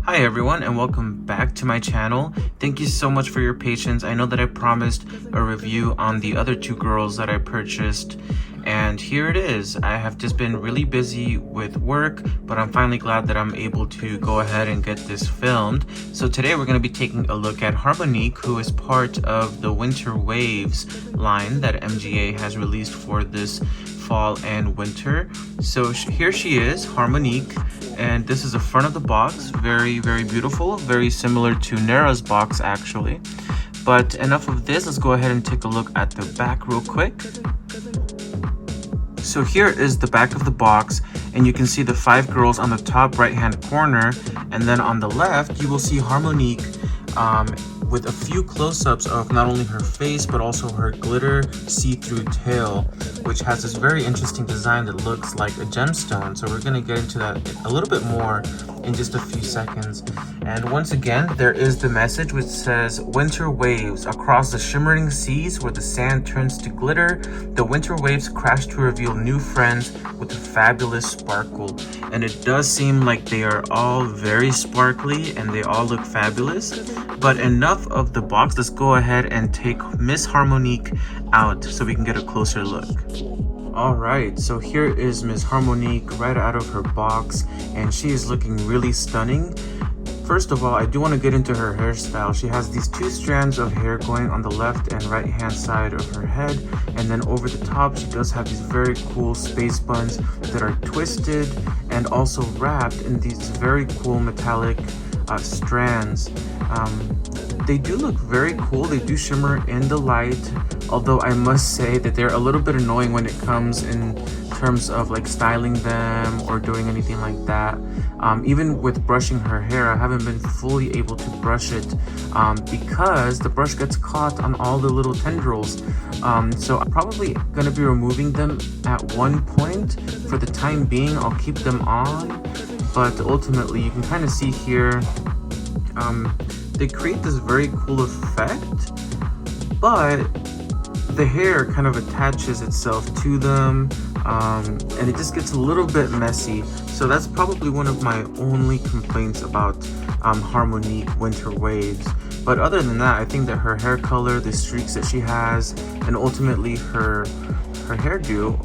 Hi everyone and welcome back to my channel. Thank you so much for your patience. I know that I promised a review on the other two girls that I purchased, and here it is. I have just been really busy with work, but I'm finally glad that I'm able to go ahead and get this filmed. So today we're going to be taking a look at Harmonique, who is part of the Winter Waves line that MGA has released for this fall and winter. So here she is, Harmonique, and this is the front of the box. Very beautiful, very similar to Nara's box actually. But enough of this, let's go ahead and take a look at the back real quick. So here is the back of the box, and you can see the 5 girls on the top right hand corner, and then on the left you will see Harmonique with a few close-ups of not only her face but also her glitter see-through tail, which has this very interesting design that looks like a gemstone. So we're going to get into that a little bit more in just a few seconds. And once again, there is the message which says, "Winter waves across the shimmering seas where the sand turns to glitter, the winter waves crash to reveal new friends with a fabulous sparkle." And it does seem like they are all very sparkly and they all look fabulous. But enough of the box, let's go ahead and take Miss Harmonique out so we can get a closer look. Alright, so here is Miss Harmonique right out of her box, and she is looking really stunning. First of all, I do want to get into her hairstyle. She has these 2 strands of hair going on the left and right hand side of her head, and then over the top she does have these very cool space buns that are twisted and also wrapped in these very cool metallic strands. They do look very cool. They do shimmer in the light, although I must say that they're a little bit annoying when it comes in terms of like styling them or doing anything like that. Even with brushing her hair, I haven't been fully able to brush it because the brush gets caught on all the little tendrils. So I'm probably going to be removing them at one point. For the time being, I'll keep them on, but ultimately you can kind of see here they create this very cool effect, but the hair kind of attaches itself to them, and it just gets a little bit messy. So that's probably one of my only complaints about Harmonique Winter Waves. But other than that, I think that her hair color, the streaks that she has, and ultimately her hairdo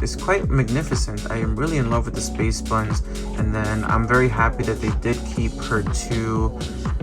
is quite magnificent. I am really in love with the space buns, and then I'm very happy that they did keep her 2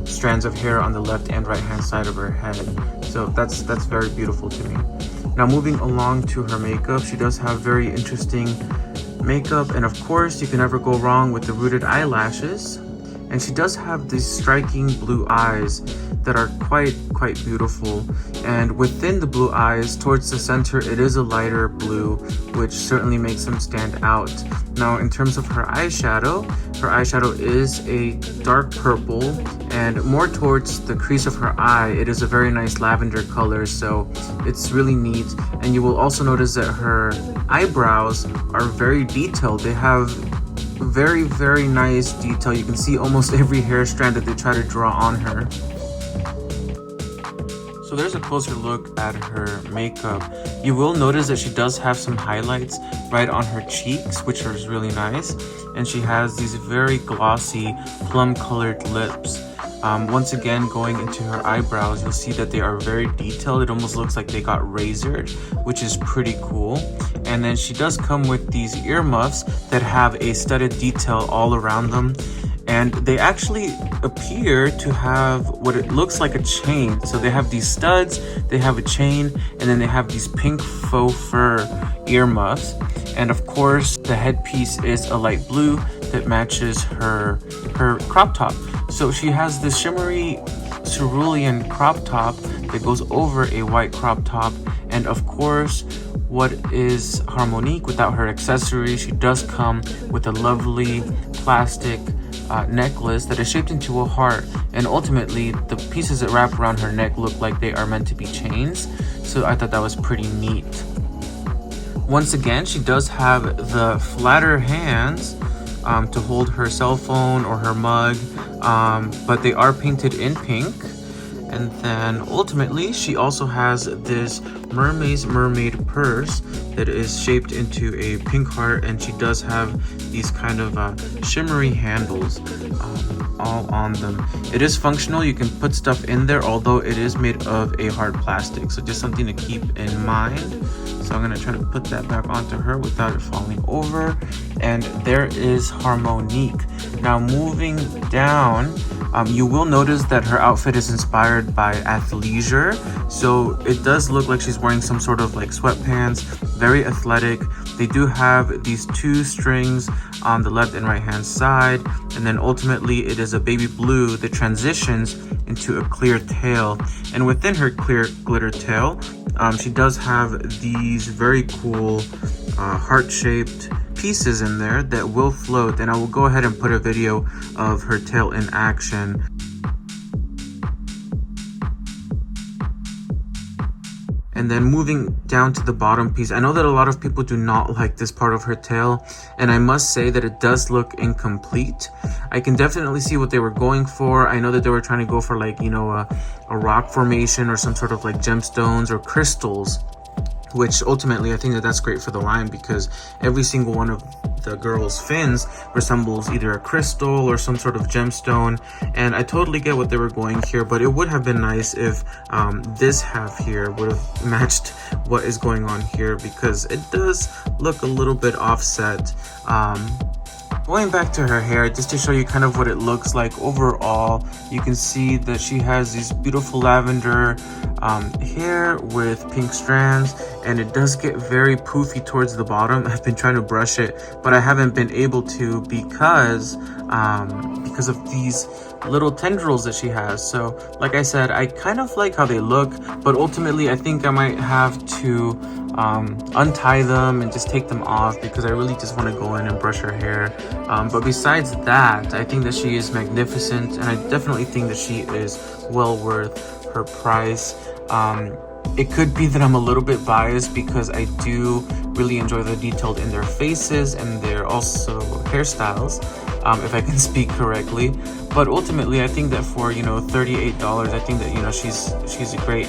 strands of hair on the left and right hand side of her head. So that's very beautiful to me. Now moving along to her makeup, she does have very interesting makeup, and of course you can never go wrong with the rooted eyelashes. And she does have these striking blue eyes that are quite beautiful, and within the blue eyes towards the center it is a lighter blue, which certainly makes them stand out. Now in terms of her eyeshadow is a dark purple, and more towards the crease of her eye it is a very nice lavender color, so it's really neat. And you will also notice that her eyebrows are very detailed. They have very nice detail. You can see almost every hair strand that they try to draw on her. So there's a closer look at her makeup. You will notice that she does have some highlights right on her cheeks, which is really nice, and she has these very glossy plum colored lips. Once again, going into her eyebrows, you'll see that they are very detailed. It almost looks like they got razored, which is pretty cool. And then she does come with these earmuffs that have a studded detail all around them, and they actually appear to have what it looks like a chain. So they have these studs, they have a chain, and then they have these pink faux fur earmuffs. And of course the headpiece is a light blue that matches her crop top. So she has this shimmery cerulean crop top that goes over a white crop top. And of course, what is Harmonique without her accessories? She does come with a lovely plastic necklace that is shaped into a heart, and ultimately the pieces that wrap around her neck look like they are meant to be chains. So I thought that was pretty neat. Once again, she does have the flatter hands to hold her cell phone or her mug, but they are painted in pink. And then ultimately, she also has this Mermaze Mermaid purse that is shaped into a pink heart, and she does have these kind of shimmery handles all on them. It is functional, you can put stuff in there, although it is made of a hard plastic, so just something to keep in mind. So I'm gonna try to put that back onto her without it falling over. And there is Harmonique. Now moving down, you will notice that her outfit is inspired by athleisure. So it does look like she's wearing some sort of like sweatpants, very athletic. They do have these two strings on the left and right hand side. And then ultimately it is a baby blue that transitions into a clear tail. And within her clear glitter tail, she does have these very cool heart-shaped pieces in there that will float, and I will go ahead and put a video of her tail in action. And then moving down to the bottom piece, I know that a lot of people do not like this part of her tail, and I must say that it does look incomplete. I can definitely see what they were going for. I know that they were trying to go for like, you know, a rock formation or some sort of like gemstones or crystals, which ultimately I think that that's great for the line, because every single one of the girl's fins resembles either a crystal or some sort of gemstone, and I totally get what they were going here, but it would have been nice if this half here would have matched what is going on here, because it does look a little bit offset. Going back to her hair, just to show you kind of what it looks like overall, you can see that she has these beautiful lavender hair with pink strands, and it does get very poofy towards the bottom. I've been trying to brush it, but I haven't been able to because of these little tendrils that she has. So like I said, I kind of like how they look, but ultimately I think I might have to untie them and just take them off, because I really just want to go in and brush her hair. But besides that, I think that she is magnificent, and I definitely think that she is well worth her price. It could be that I'm a little bit biased because I do really enjoy the detail in their faces and their also hairstyles, if I can speak correctly. But ultimately, I think that for, you know, $38, I think that, you know, she's a great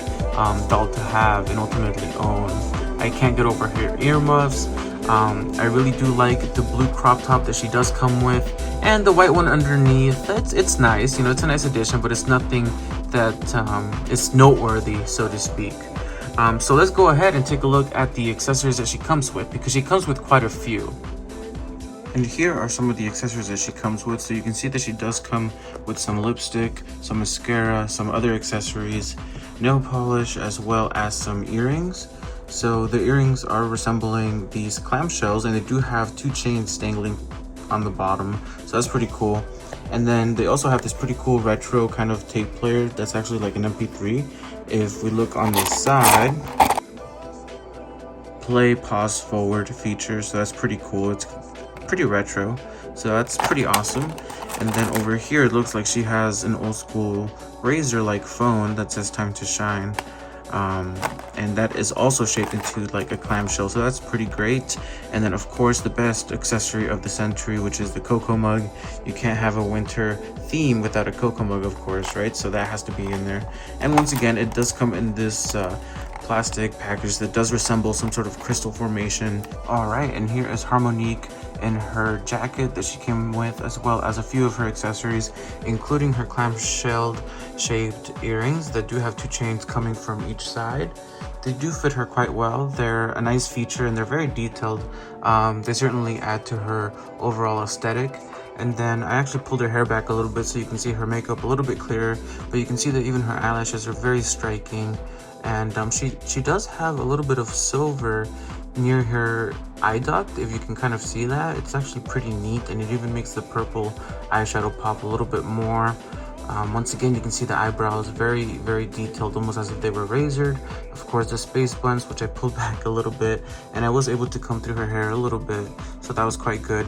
doll to have and ultimately own. I can't get over her earmuffs. I really do like the blue crop top that she does come with, and the white one underneath. It's nice, you know, it's a nice addition, but it's nothing that is noteworthy, so to speak. So let's go ahead and take a look at the accessories that she comes with, because she comes with quite a few. And here are some of the accessories that she comes with. So you can see that she does come with some lipstick, some mascara, some other accessories, nail polish, as well as some earrings. So the earrings are resembling these clamshells, and they do have two chains dangling on the bottom, so that's pretty cool. And then they also have this pretty cool retro kind of tape player that's actually like an MP3. If we look on the side, play, pause, forward feature, so that's pretty cool. It's pretty retro, so that's pretty awesome. And then over here, it looks like she has an old school razor like phone that says time to shine. And that is also shaped into like a clamshell, so that's pretty great. And then of course the best accessory of the century, which is the cocoa mug. You can't have a winter theme without a cocoa mug, of course, right? So that has to be in there. And once again, it does come in this plastic package that does resemble some sort of crystal formation. All right, and here is Harmonique in her jacket that she came with, as well as a few of her accessories, including her clamshell shaped earrings that do have two chains coming from each side. They do fit her quite well. They're a nice feature and they're very detailed. They certainly add to her overall aesthetic. And then I actually pulled her hair back a little bit so you can see her makeup a little bit clearer, but you can see that even her eyelashes are very striking. And she does have a little bit of silver near her eye duct, if you can kind of see that. It's actually pretty neat, and it even makes the purple eyeshadow pop a little bit more. Once again, you can see the eyebrows very, very detailed, almost as if they were razored. Of course, the space buns, which I pulled back a little bit, and I was able to comb through her hair a little bit, so that was quite good.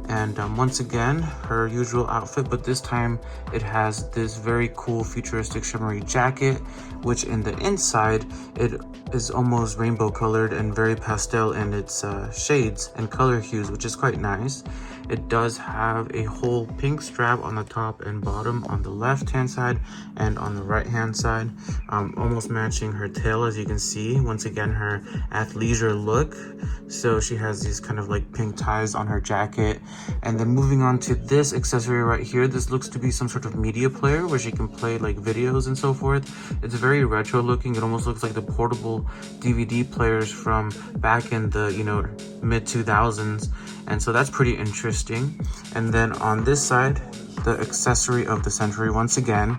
And once again, her usual outfit, but this time it has this very cool futuristic shimmery jacket, which in the inside, it is almost rainbow colored and very pastel in its shades and color hues, which is quite nice. It does have a whole pink strap on the top and bottom on the left hand side and on the right hand side, almost matching her tail, as you can see. Once again, her athleisure look. So she has these kind of like pink ties on her jacket. And then moving on to this accessory right here, this looks to be some sort of media player where she can play like videos and so forth. It's very retro looking. It almost looks like the portable DVD players from back in the, you know, mid 2000s. And so that's pretty interesting. And then on this side, the accessory of the century, once again,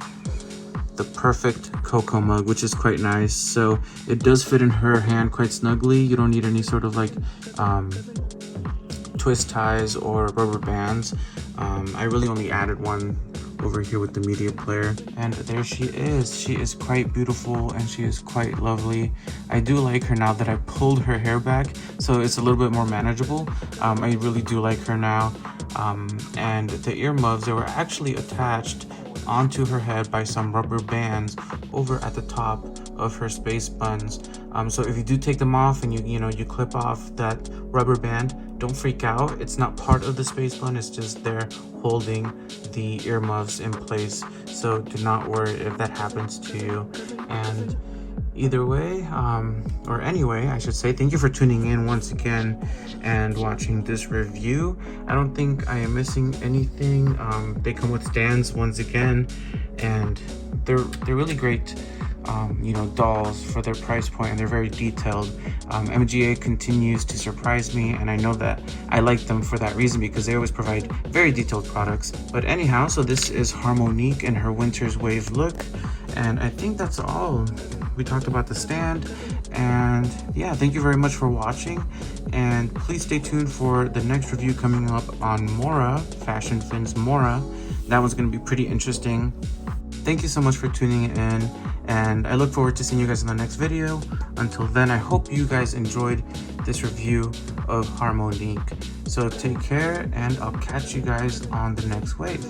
the perfect cocoa mug, which is quite nice. So it does fit in her hand quite snugly. You don't need any sort of like twist ties or rubber bands. I really only added one over here with the media player, and there she is. She is quite beautiful and she is quite lovely. I do like her now that I pulled her hair back, so it's a little bit more manageable. I really do like her now. And the earmuffs, they were actually attached onto her head by some rubber bands over at the top of her space buns. So if you do take them off and you clip off that rubber band, don't freak out. It's not part of the space bun, it's just there holding the earmuffs in place. So do not worry if that happens to you. And either way, or anyway, I should say, thank you for tuning in once again and watching this review. I don't think I am missing anything. They come with stands once again, and they're really great dolls for their price point, and they're very detailed. MGA continues to surprise me, and I know that I like them for that reason, because they always provide very detailed products. But anyhow, so this is Harmonique in her Winter's Wave look, and I think that's all. We talked about the stand, and yeah, thank you very much for watching, and please stay tuned for the next review coming up on Mora, Fashion Fin's Mora. That one's going to be pretty interesting. Thank you so much for tuning in, and I look forward to seeing you guys in the next video. Until then, I hope you guys enjoyed this review of Harmonique. So take care, and I'll catch you guys on the next wave.